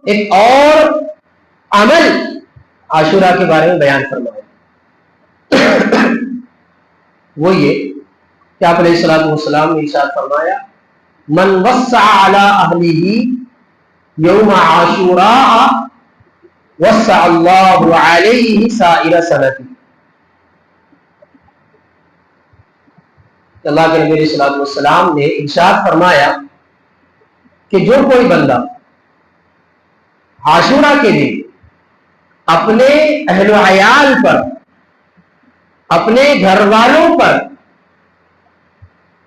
ایک اور عمل عاشورہ کے بارے میں بیان فرمایا، وہ یہ کہ آپ علیہ الصلوۃ والسلام نے ارشاد فرمایا من وسع علی اہلہ یوم عاشوراء وسع اللہ علیہ سائر سنۃ۔ اللہ کے نبی علیہ الصلوۃ والسلام نے ارشاد فرمایا کہ جو کوئی بندہ عاشورہ کے دن اپنے اہل و عیال پر، اپنے گھر والوں پر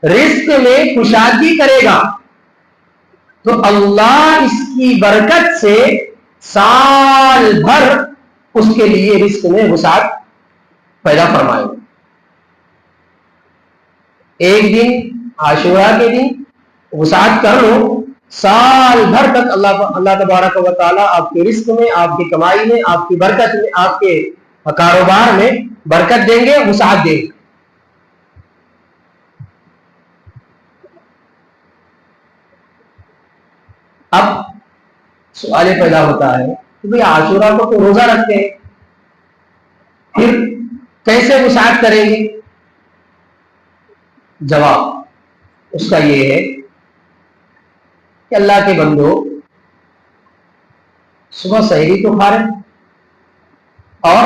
رزق میں کشادگی کرے گا تو اللہ اس کی برکت سے سال بھر اس کے لیے رزق میں وسعت پیدا فرمائے گا۔ ایک دن عاشورہ کے دن وسعت کر لو، سال بھر تک اللہ تبارک و تعالیٰ آپ کے رزق میں، آپ کی کمائی میں، آپ کی برکت میں، آپ کے کاروبار میں برکت دیں گے، وسعت دیں گے۔ اب سوال پیدا ہوتا ہے کہ بھئی عاشورہ کو تو روزہ رکھتے ہیں، پھر کیسے وسعت کریں گے؟ جواب اس کا یہ ہے کہ اللہ کے بندو صبح سحری تو کھا رہے اور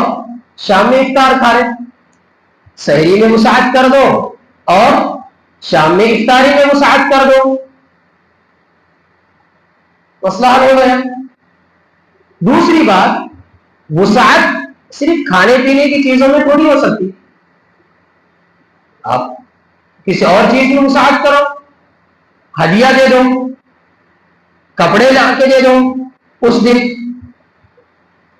شام میں افطار کھا رہے، سحری میں وسعت کر دو اور شام میں افطاری میں وسعت کر دو، مسئلہ حل ہو گیا۔ دوسری بات، وسعت صرف کھانے پینے کی چیزوں میں تھوڑی ہو سکتی، آپ کسی اور چیز میں وسعت کرو، ہدیہ دے دو، کپڑے لا کے دے دو، اس دن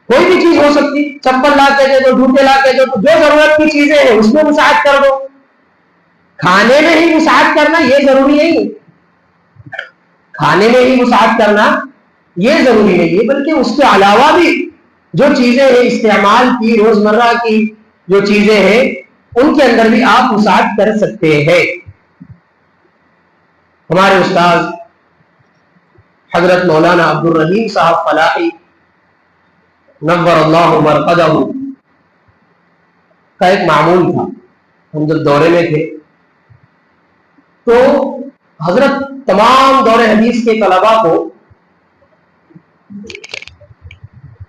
کوئی بھی چیز ہو سکتی، چپل لا کے دے دو، جوتے لا کے دے دو، جو ضرورت کی چیزیں ہیں اس میں وسعت کر دو۔ کھانے میں ہی وسعت کرنا یہ ضروری نہیں، کھانے میں ہی وسعت کرنا یہ ضروری نہیں ہے، بلکہ اس کے علاوہ بھی جو چیزیں ہیں استعمال کی، روزمرہ کی جو چیزیں ہیں ان کے اندر بھی آپ وسعت کر سکتے ہیں۔ ہمارے استاد حضرت مولانا عبد الرحیم صاحب فلاحی نور اللہ مرقدہ کا ایک معمول تھا، ہم جب دورے میں تھے تو حضرت تمام دور حدیث کے طلباء کو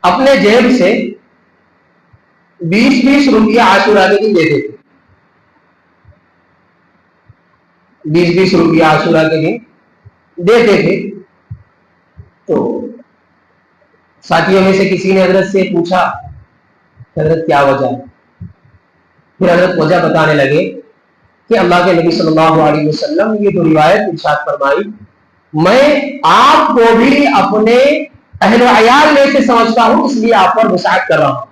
اپنے جیب سے 20-20 روپیہ عاشورہ کے دن دیتے تھے، 20-20 روپیہ عاشورہ کے دن دیتے تھے۔ تو ساتھیوں میں سے کسی نے حضرت سے پوچھا کہ حضرت کیا وجہ ہے؟ پھر حضرت وجہ بتانے لگے کہ اللہ کے نبی صلی اللہ علیہ وسلم یہ تو روایت ارشاد فرمائی، میں آپ کو بھی اپنے اہل و عیال میں سے سمجھتا ہوں اس لیے آپ پر وسعت کر رہا ہوں۔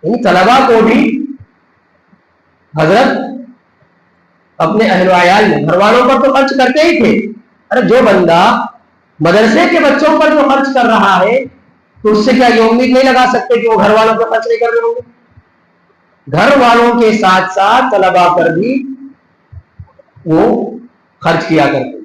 یعنی طلباء کو بھی حضرت اپنے اہل و عیال میں، گھر والوں پر تو خرچ کرتے ہی تھے، ارے جو بندہ مدرسے کے بچوں پر جو خرچ کر رہا ہے تو اس سے کیا یہ امید نہیں لگا سکتے کہ وہ گھر والوں پر خرچ نہیں کر رہے ہوں گے؟ گھر والوں کے ساتھ ساتھ طلباء پر بھی وہ خرچ کیا کرتے۔